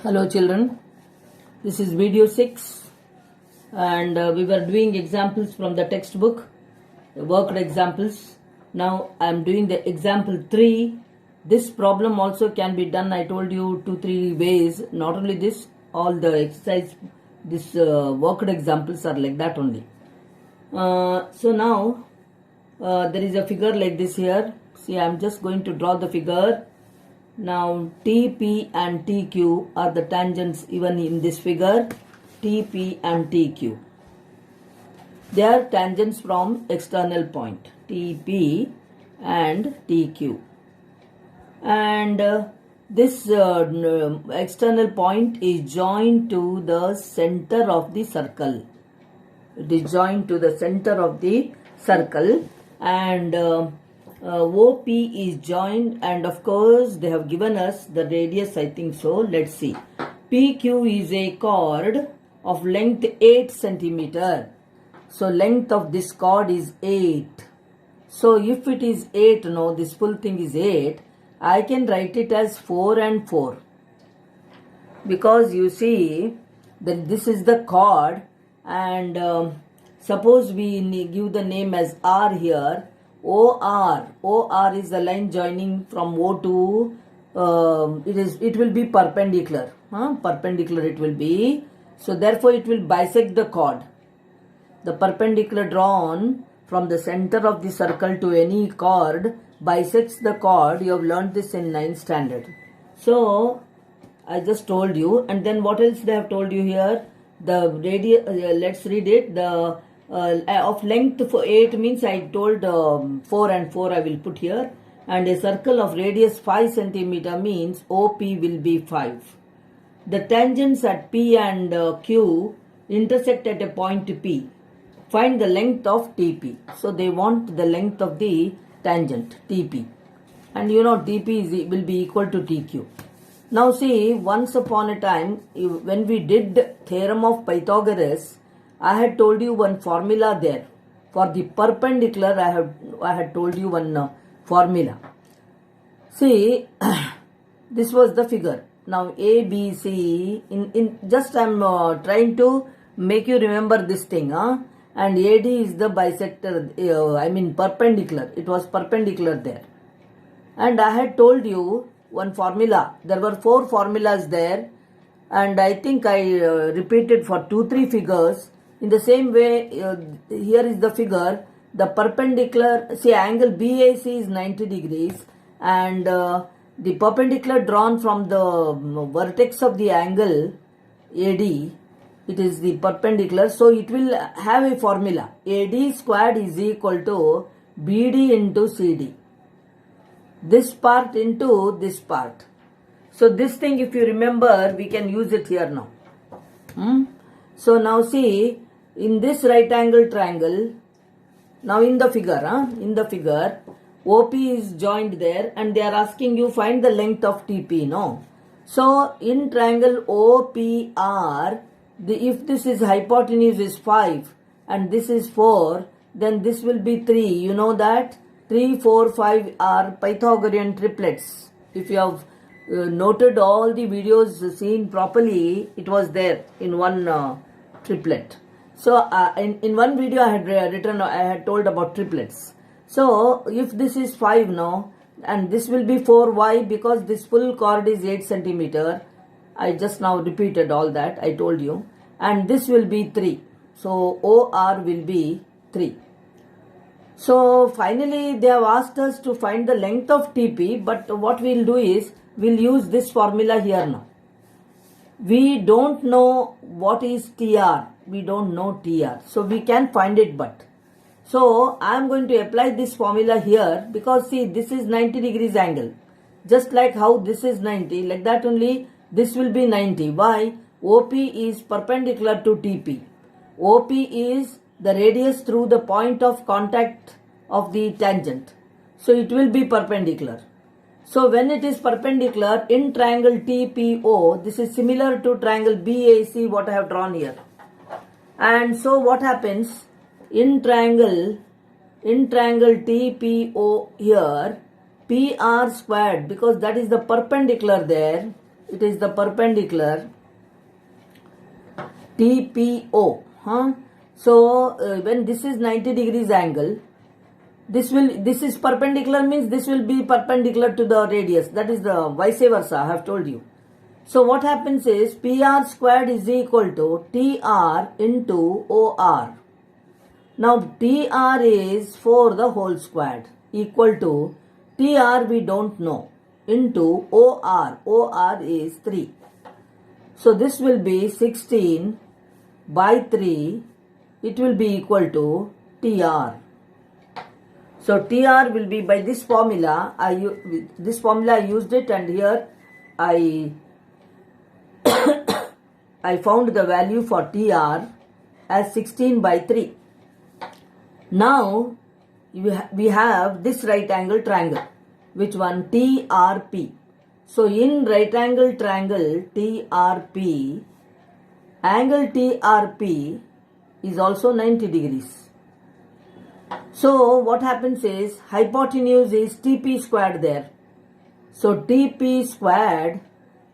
Hello children, this is video 6 and we were doing examples from the textbook, worked examples. Now I am doing the example 3. This problem also can be done, I told you 2-3 ways. Not only this, all the exercise, this worked examples are like that only. So now there is a figure like this here. See, I am just going to draw the figure. Now TP and TQ are the tangents even in this figure. TP and TQ. They are tangents from external point. TP and TQ. And this external point is joined to the center of the circle. It is joined to the center of the circle, and OP is joined, and of course they have given us the radius, I think so. Let's see. PQ is a chord of length 8 centimeter. So length of this chord is 8. So if it is 8, no, this full thing is 8, I can write it as 4 and 4. Because you see that this is the chord, and suppose we give the name as R here. OR is the line joining from O to it will be perpendicular. Perpendicular it will be. So therefore it will bisect the chord. The perpendicular drawn from the center of the circle to any chord bisects the chord. You have learned this in 9th standard. So I just told you, and then what else they have told you here? The radius. Let's read it. The of length for 8 means I told 4 and 4 I will put here, and a circle of radius 5 centimeter means OP will be 5. The tangents at P and Q intersect at a point P. Find the length of TP. So they want the length of the tangent TP, and you know TP will be equal to TQ. Now see, once upon a time when we did theorem of Pythagoras, I had told you one formula there. For the perpendicular, I had told you one formula. See, this was the figure. Now A, B, C. In just I'm trying to make you remember this thing. And AD is the bisector. I mean perpendicular. It was perpendicular there. And I had told you one formula. There were 4 formulas there, and I think I repeated for 2-3 figures. In the same way, here is the figure. The perpendicular, see, angle BAC is 90 degrees, and the perpendicular drawn from the vertex of the angle AD, it is the perpendicular. So it will have a formula. AD squared is equal to BD into CD. This part into this part. So this thing, if you remember, we can use it here now. So now see, in this right angle triangle, now in the figure, OP is joined there, and they are asking you find the length of TP, no? So in triangle OPR, if this is hypotenuse is 5 and this is 4, then this will be 3. You know that 3, 4, 5 are Pythagorean triplets. If you have noted all the videos seen properly, it was there in one triplet. So in one video I had told about triplets. So if this is 5 now, and this will be 4, why? Because this full chord is 8 centimeter. I just now repeated all that I told you, and this will be 3. So OR will be 3. So finally they have asked us to find the length of TP, but what we'll do is we'll use this formula here now. We don't know what is TR. We don't know TR. So we can find it, but. So I am going to apply this formula here, because see, this is 90 degrees angle. Just like how this is 90, like that only this will be 90. Why? OP is perpendicular to TP. OP is the radius through the point of contact of the tangent. So it will be perpendicular. So when it is perpendicular in triangle TPO, this is similar to triangle BAC, what I have drawn here. And so what happens in triangle TPO here, PR squared, because that is the perpendicular there, it is the perpendicular TPO. So when this is 90 degrees angle, this is perpendicular, means this will be perpendicular to the radius. That is the vice versa, I have told you. So what happens is PR squared is equal to TR into OR. Now TR is 4 the whole squared equal to TR we don't know into OR. OR is 3. So this will be 16 by 3. It will be equal to TR. So TR will be by this formula. I used it, and here I I found the value for TR as 16 by 3. Now we have this right angle triangle. Which one? TRP. So in right angle triangle TRP, angle TRP is also 90 degrees. So what happens is hypotenuse is TP squared there. So TP squared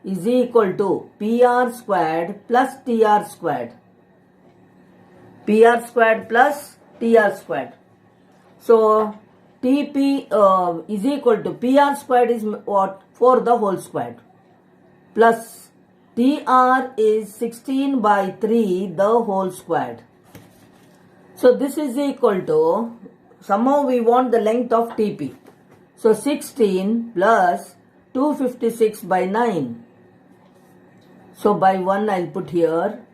is equal to PR squared plus TR squared. PR squared plus TR squared. So TP is equal to PR squared is what? 4 the whole squared plus TR is 16 by 3 the whole squared. So this is equal to, somehow we want the length of TP. So 16 plus 256 by 9. So by 1 I'll put here,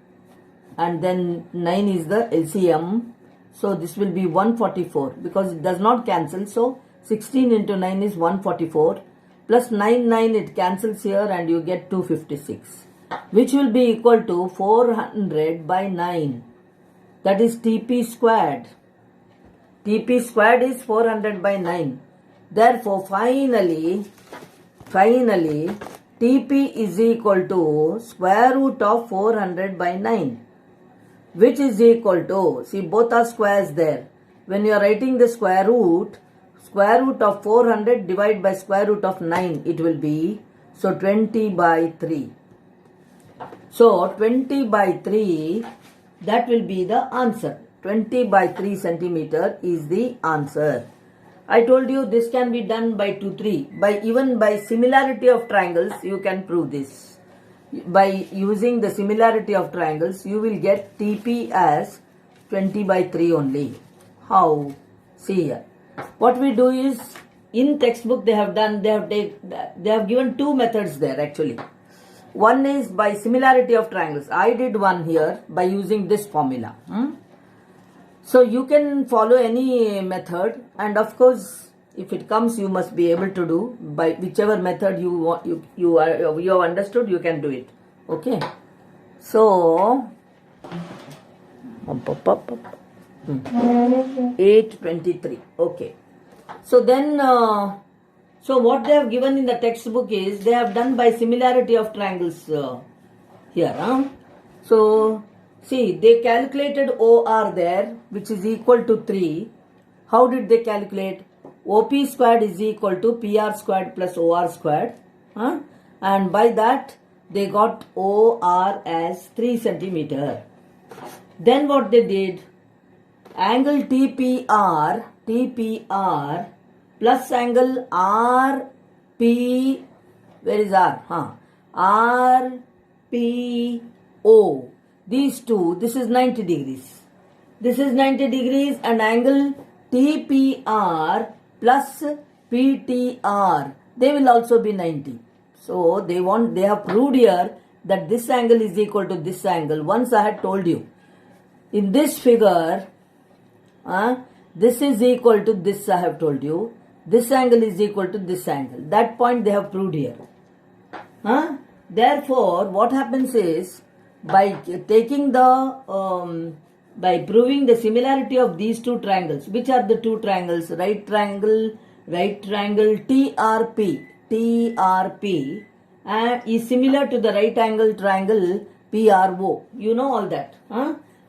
and then 9 is the LCM. So this will be 144 because it does not cancel. So 16 into 9 is 144 plus 9 it cancels here, and you get 256, which will be equal to 400 by 9. That is TP squared. TP squared is 400 by 9. Therefore finally TP is equal to square root of 400 by 9. Which is equal to, see both are squares there. When you are writing the square root of 400 divided by square root of 9, it will be, so 20 by 3. So 20 by 3, that will be the answer. 20 by 3 centimeter is the answer. I told you this can be done by 2, 3. Even by similarity of triangles, you can prove this. By using the similarity of triangles, you will get TP as 20 by 3 only. How? See here. What we do is, in textbook they have given 2 methods there actually. One is by similarity of triangles. I did one here by using this formula. So you can follow any method, and of course if it comes you must be able to do by whichever method you want, you have understood, you can do it. Okay. So 823. Okay. So then so what they have given in the textbook is they have done by similarity of triangles here. So see, they calculated OR there, which is equal to 3. How did they calculate? OP squared is equal to PR squared plus OR squared. And by that they got OR as 3 centimeter. Then what they did? Angle TPR plus angle RP, where is R? RPO. These two, this is 90 degrees. This is 90 degrees, and angle TPR plus PTR, they will also be 90. So they have proved here that this angle is equal to this angle. Once I had told you. In this figure, this is equal to this, I have told you. This angle is equal to this angle. That point they have proved here. Therefore, what happens is, by taking the, by proving the similarity of these 2 triangles, which are the 2 triangles? Right triangle TRP is similar to the right angle triangle PRO. You know all that.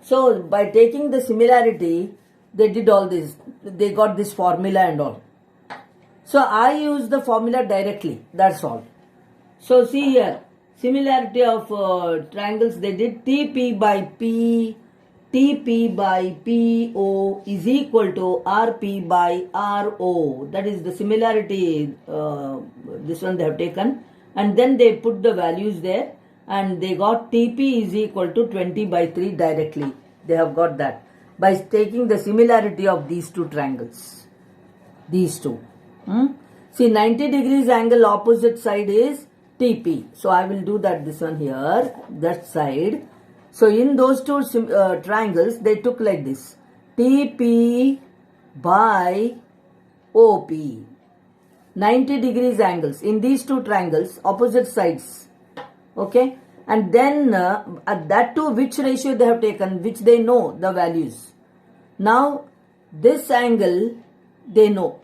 So by taking the similarity, they did all this. They got this formula and all. So I use the formula directly. That's all. So see here. similarity of triangles, they did TP by PO is equal to RP by RO. That is the similarity, this one they have taken, and then they put the values there, and they got TP is equal to 20 by 3 directly. They have got that by taking the similarity of these two triangles. These two. See, 90 degrees angle opposite side is TP. So I will do that, this one here, that side. So in those two triangles, they took like this. TP by OP. 90 degrees angles in these two triangles, opposite sides. Okay. And then at that too, which ratio they have taken, which they know the values. Now, this angle, they know.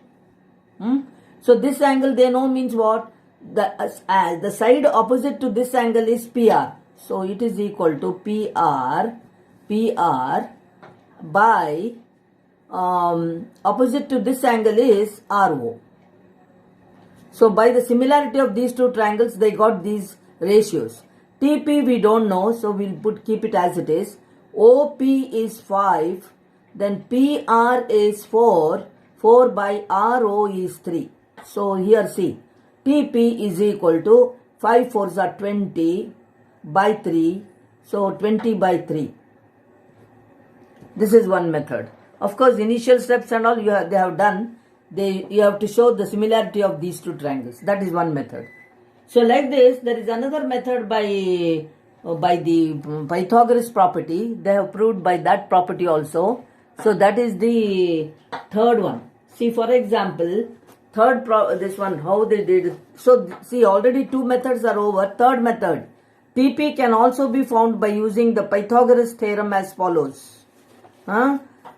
So this angle they know means what? The side opposite to this angle is PR. So it is equal to PR by opposite to this angle is RO. So by the similarity of these two triangles, they got these ratios. TP we don't know, so we'll keep it as it is. OP is 5, then PR is 4 by RO is 3. So here see, TP is equal to 5 4s are 20 by 3, so 20 by 3. This is one method. Of course, initial steps and all they have done. You have to show the similarity of these two triangles. That is one method. So like this, there is another method by the Pythagoras property. They have proved by that property also. So that is the third one. See, for example, this one, how they did. So see, already two methods are over. Third method, TP can also be found by using the Pythagoras theorem as follows.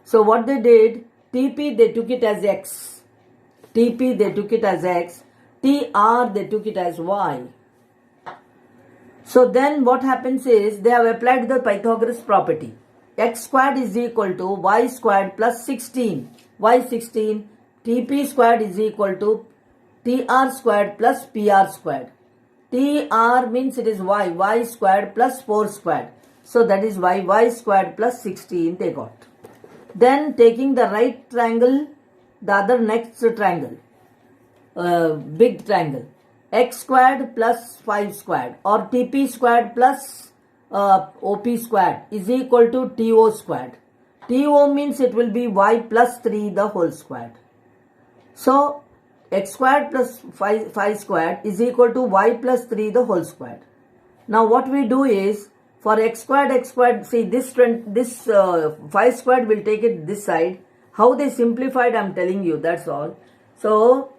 So what they did, TP they took it as X. TP they took it as X. TR they took it as Y. So then what happens is, they have applied the Pythagoras property. X squared is equal to Y squared plus 16. Why 16? TP squared is equal to TR squared plus PR squared. TR means it is Y squared plus 4 squared. So that is Y squared plus 16 they got. Then taking the right triangle, the other next triangle, big triangle, X squared plus 5 squared or TP squared plus OP squared is equal to TO squared. TO means it will be Y plus 3 the whole squared. So X squared plus 5 squared is equal to Y plus 3 the whole squared. Now what we do is, for X squared, see this 5 squared will take it this side. How they simplified, I am telling you, that's all. So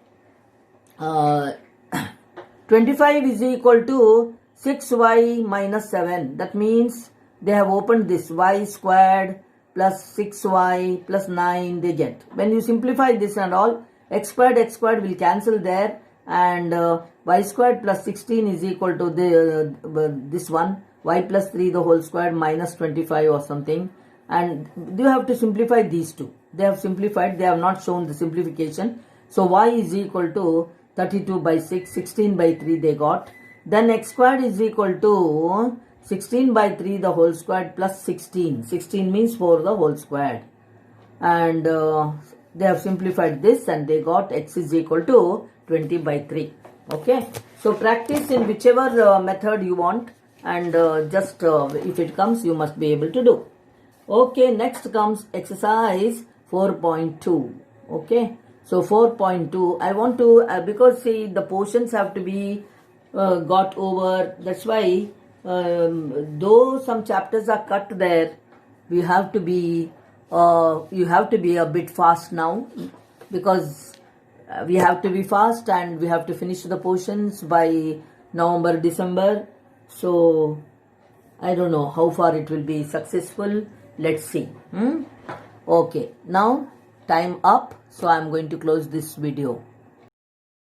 25 is equal to 6y minus 7. That means they have opened this Y squared plus 6y plus 9 they get. When you simplify this and all, X squared will cancel there, and Y squared plus 16 is equal to this one, Y plus 3 the whole squared minus 25 or something. And you have to simplify these two. They have simplified, they have not shown the simplification. So Y is equal to 32 by 6, 16 by 3 they got. Then X squared is equal to 16 by 3 the whole squared plus 16. 16 means 4 the whole squared. And they have simplified this and they got X is equal to 20 by 3. Okay. So practice in whichever method you want, and just if it comes, you must be able to do. Okay. Next comes exercise 4.2. Okay. So 4.2, I want to, because see the portions have to be got over. That's why though some chapters are cut there, we have to be you have to be a bit fast now, because we have to be fast and we have to finish the portions by November, December. So I don't know how far it will be successful. Let's see. Okay, now time up. So I'm going to close this video.